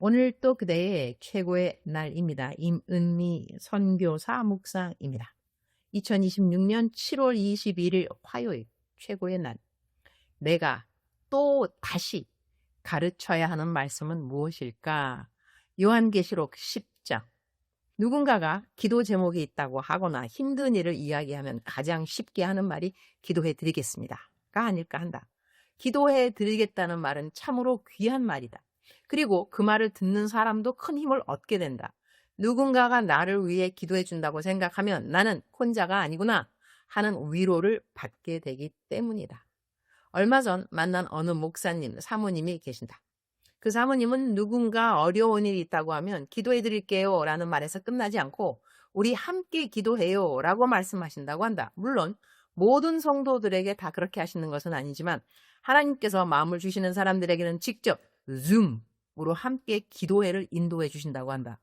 오늘 또 그대의 최고의 날입니다. 임은미 선교사 묵상입니다. 2026년 7월 21일 화요일 최고의 날. 내가 또 다시 가르쳐야 하는 말씀은 무엇일까? 요한계시록 10장. 누군가가 기도 제목이 있다고 하거나 힘든 일을 이야기하면 가장 쉽게 하는 말이 기도해 드리겠습니다가 아닐까 한다. 기도해 드리겠다는 말은 참으로 귀한 말이다. 그리고 그 말을 듣는 사람도 큰 힘을 얻게 된다. 누군가가 나를 위해 기도해 준다고 생각하면 나는 혼자가 아니구나 하는 위로를 받게 되기 때문이다. 얼마 전 만난 어느 목사님, 사모님이 계신다. 그 사모님은 누군가 어려운 일이 있다고 하면 기도해 드릴게요 라는 말에서 끝나지 않고 우리 함께 기도해요 라고 말씀하신다고 한다. 물론 모든 성도들에게 다 그렇게 하시는 것은 아니지만 하나님께서 마음을 주시는 사람들에게는 직접 줌으로 함께 기도회를 인도해 주신다고 한다.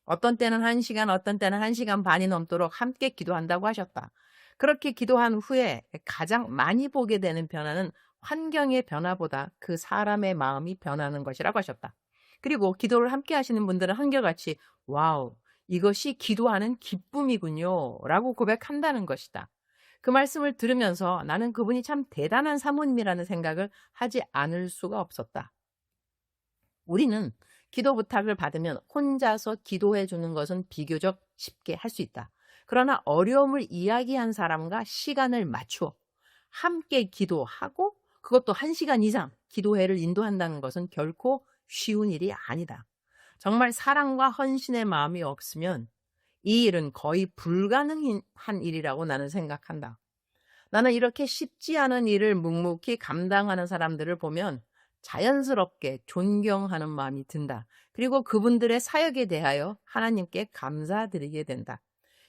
어떤 때는 1시간, 어떤 때는 1시간 반이 넘도록 함께 기도한다고 하셨다. 그렇게 기도한 후에 가장 많이 보게 되는 변화는 환경의 변화보다 그 사람의 마음이 변하는 것이라고 하셨다. 그리고 기도를 함께 하시는 분들은 한결같이 와우, 이것이 기도하는 기쁨이군요 라고 고백한다는 것이다. 그 말씀을 들으면서 나는 그분이 참 대단한 사모님이라는 생각을 하지 않을 수가 없었다. 우리는 기도 부탁을 받으면 혼자서 기도해 주는 것은 비교적 쉽게 할 수 있다. 그러나 어려움을 이야기한 사람과 시간을 맞추어 함께 기도하고 그것도 1시간 이상 기도회를 인도한다는 것은 결코 쉬운 일이 아니다. 정말 사랑과 헌신의 마음이 없으면 이 일은 거의 불가능한 일이라고 나는 생각한다. 나는 이렇게 쉽지 않은 일을 묵묵히 감당하는 사람들을 보면 자연스럽게 존경하는 마음이 든다. 그리고 그분들의 사역에 대하여 하나님께 감사드리게 된다.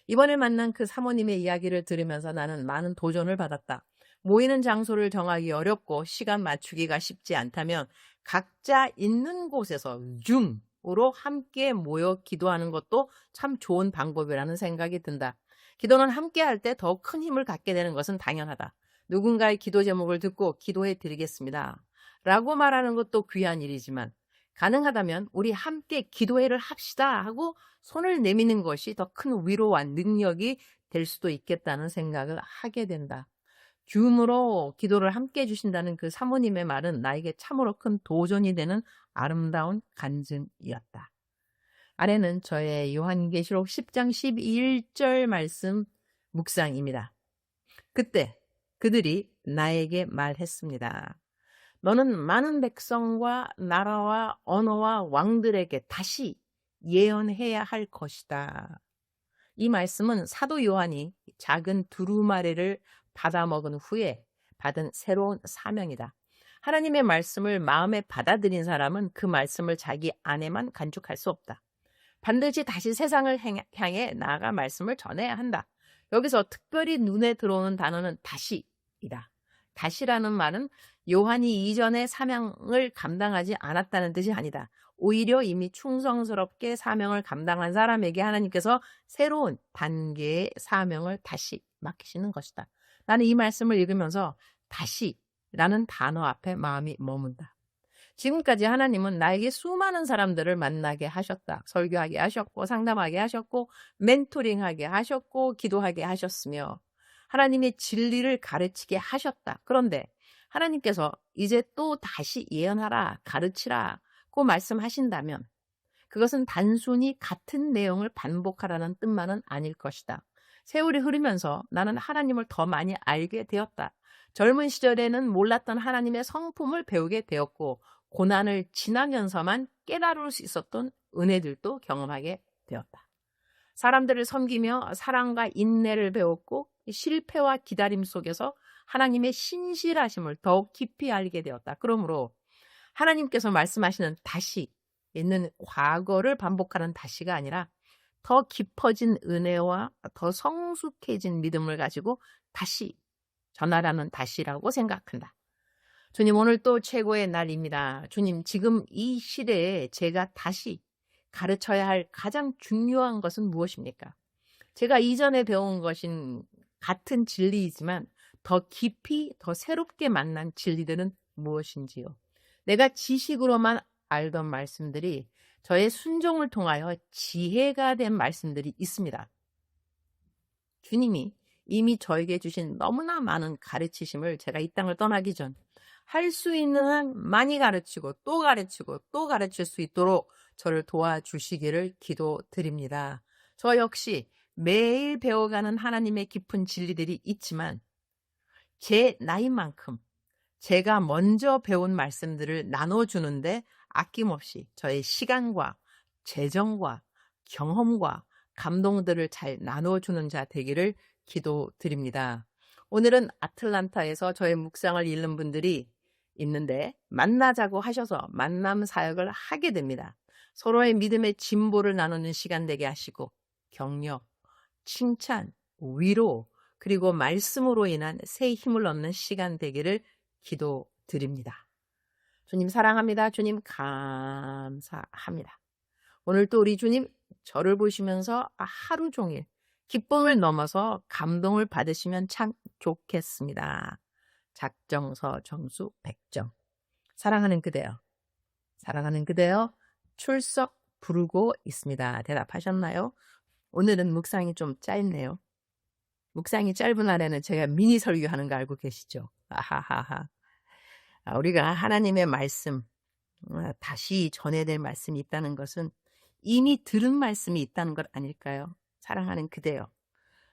이번에 만난 그 사모님의 이야기를 들으면서 나는 많은 도전을 받았다. 모이는 장소를 정하기 어렵고 시간 맞추기가 쉽지 않다면 각자 있는 곳에서 줌으로 함께 모여 기도하는 것도 참 좋은 방법이라는 생각이 든다. 기도는 함께 할 때 더 큰 힘을 갖게 되는 것은 당연하다. 누군가의 기도 제목을 듣고 기도해 드리겠습니다 라고 말하는 것도 귀한 일이지만 가능하다면 우리 함께 기도회를 합시다 하고 손을 내미는 것이 더 큰 위로와 능력이 될 수도 있겠다는 생각을 하게 된다. 줌으로 기도를 함께 해주신다는 그 사모님의 말은 나에게 참으로 큰 도전이 되는 아름다운 간증이었다. 아래는 저의 요한계시록 10장 11절 말씀 묵상입니다. 그때 그들이 나에게 말했습니다. 너는 많은 백성과 나라와 언어와 왕들에게 다시 예언해야 할 것이다. 이 말씀은 사도 요한이 작은 두루마리를 받아먹은 후에 받은 새로운 사명이다. 하나님의 말씀을 마음에 받아들인 사람은 그 말씀을 자기 안에만 간직할 수 없다. 반드시 다시 세상을 향해 나아가 말씀을 전해야 한다. 여기서 특별히 눈에 들어오는 단어는 다시이다. 다시라는 말은 요한이 이전의 사명을 감당하지 않았다는 뜻이 아니다. 오히려 이미 충성스럽게 사명을 감당한 사람에게 하나님께서 새로운 단계의 사명을 다시 맡기시는 것이다. 나는 이 말씀을 읽으면서 다시라는 단어 앞에 마음이 머문다. 지금까지 하나님은 나에게 수많은 사람들을 만나게 하셨다. 설교하게 하셨고 상담하게 하셨고 멘토링하게 하셨고 기도하게 하셨으며 하나님의 진리를 가르치게 하셨다. 그런데 하나님께서 이제 또 다시 예언하라, 가르치라고 말씀하신다면 그것은 단순히 같은 내용을 반복하라는 뜻만은 아닐 것이다. 세월이 흐르면서 나는 하나님을 더 많이 알게 되었다. 젊은 시절에는 몰랐던 하나님의 성품을 배우게 되었고 고난을 지나면서만 깨달을 수 있었던 은혜들도 경험하게 되었다. 사람들을 섬기며 사랑과 인내를 배웠고 실패와 기다림 속에서 하나님의 신실하심을 더욱 깊이 알게 되었다. 그러므로 하나님께서 말씀하시는 다시 있는 과거를 반복하는 다시가 아니라 더 깊어진 은혜와 더 성숙해진 믿음을 가지고 다시 전하라는 다시라고 생각한다. 주님, 오늘 또 최고의 날입니다. 주님, 지금 이 시대에 제가 다시 가르쳐야 할 가장 중요한 것은 무엇입니까? 제가 이전에 배운 것인 같은 진리이지만 더 깊이, 더 새롭게 만난 진리들은 무엇인지요? 내가 지식으로만 알던 말씀들이 저의 순종을 통하여 지혜가 된 말씀들이 있습니다. 주님이 이미 저에게 주신 너무나 많은 가르치심을 제가 이 땅을 떠나기 전 할 수 있는 한 많이 가르치고 또 가르치고 또 가르칠 수 있도록 저를 도와주시기를 기도드립니다. 저 역시 매일 배워가는 하나님의 깊은 진리들이 있지만 제 나이만큼 제가 먼저 배운 말씀들을 나눠주는데 아낌없이 저의 시간과 재정과 경험과 감동들을 잘 나눠주는 자 되기를 기도드립니다. 오늘은 아틀란타에서 저의 묵상을 읽는 분들이 있는데 만나자고 하셔서 만남 사역을 하게 됩니다. 서로의 믿음의 진보를 나누는 시간 되게 하시고 격려, 칭찬, 위로, 그리고 말씀으로 인한 새 힘을 얻는 시간 되기를 기도드립니다. 주님 사랑합니다. 주님 감사합니다. 오늘 또 우리 주님 저를 보시면서 하루 종일 기쁨을 넘어서 감동을 받으시면 참 좋겠습니다. 작정서 점수 100점. 사랑하는 그대여. 사랑하는 그대여. 출석 부르고 있습니다. 대답하셨나요? 오늘은 묵상이 좀 짧네요. 묵상이 짧은 날에는 제가 미니 설교하는 거 알고 계시죠? 아하하하. 우리가 하나님의 말씀, 다시 전해야 될 말씀이 있다는 것은 이미 들은 말씀이 있다는 것 아닐까요? 사랑하는 그대여.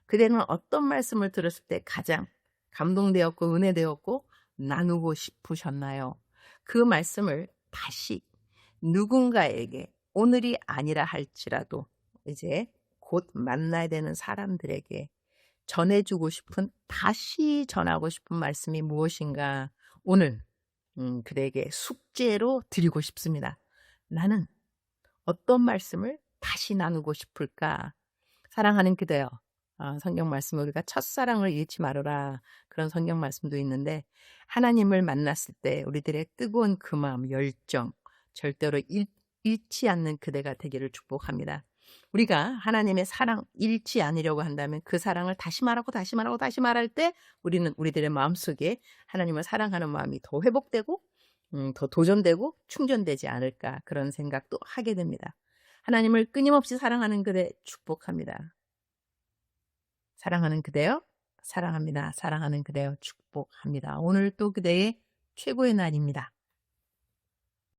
그대는 어떤 말씀을 들었을 때 가장 감동되었고 은혜되었고 나누고 싶으셨나요? 그 말씀을 다시 누군가에게 오늘이 아니라 할지라도 이제 곧 만나야 되는 사람들에게 전해주고 싶은, 다시 전하고 싶은 말씀이 무엇인가 오늘 그대에게 숙제로 드리고 싶습니다. 나는 어떤 말씀을 다시 나누고 싶을까? 사랑하는 그대여. 성경 말씀 우리가 첫사랑을 잃지 말아라, 그런 성경 말씀도 있는데 하나님을 만났을 때 우리들의 뜨거운 그 마음, 열정 절대로 잃지 않는 그대가 되기를 축복합니다. 우리가 하나님의 사랑 잃지 않으려고 한다면 그 사랑을 다시 말하고 다시 말하고 다시 말할 때 우리는 우리들의 마음속에 하나님을 사랑하는 마음이 더 회복되고 더 도전되고 충전되지 않을까, 그런 생각도 하게 됩니다. 하나님을 끊임없이 사랑하는 그대 축복합니다. 사랑하는 그대요. 사랑합니다. 사랑하는 그대요. 축복합니다. 오늘 또 그대의 최고의 날입니다.